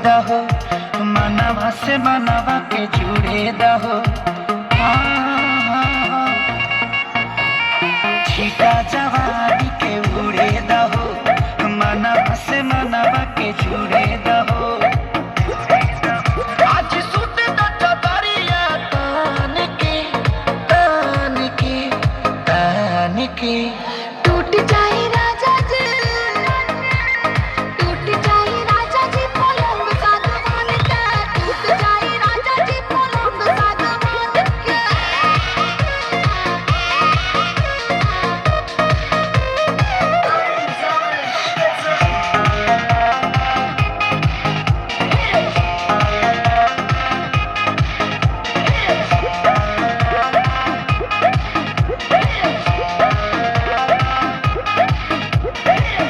दहो मनवा से मनवा के जुड़े दहो छीटा जवानी के उड़े दहो मनवा से मनवा के जुड़े दहो आज सुते तो चदरिया तान के तान के तान के टूट जाए राजा जी, टूट जाए राजा जी पलंग सागवान का, टूट जाए राजा जी पलंग सागवान का।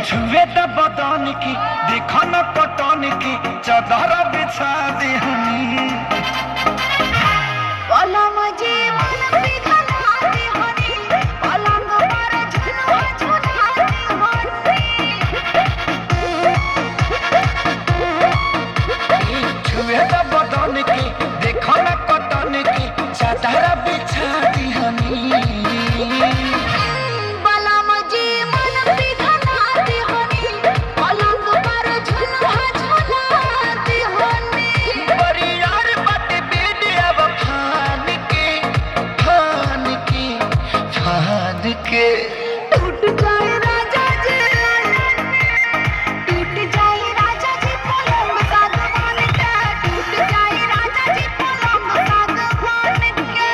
छुए त बदन की देखो न पटन की चादर बिछा देहनी पलंग जी मन पिघलाते हनी, पलंग पर झुलवा झुलाते हनी। छुए त बदन की देखो न पटन की चादर बिछा देहनी पलंग जी मन पिघलाते हनी, पलंग पर झुलवा झुलाते हनी। परियार बाटे बेटे अब फान के फान के फान के टूट जाए राजा जी, टूट जाए राजा जी पलंग सागवान का, टूट जाए राजा जी पलंग सागवान का।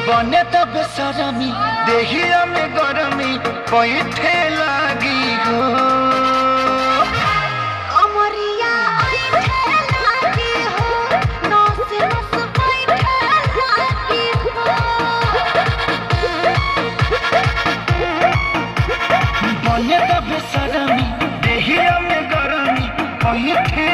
बने त बेसरमी देहिया में गरमी बैठे लागी हो अमरिया ऐठे लागी हो, नस नस बैठे लागी हो। बने त बेसरमी देहिया में गरमी बैठे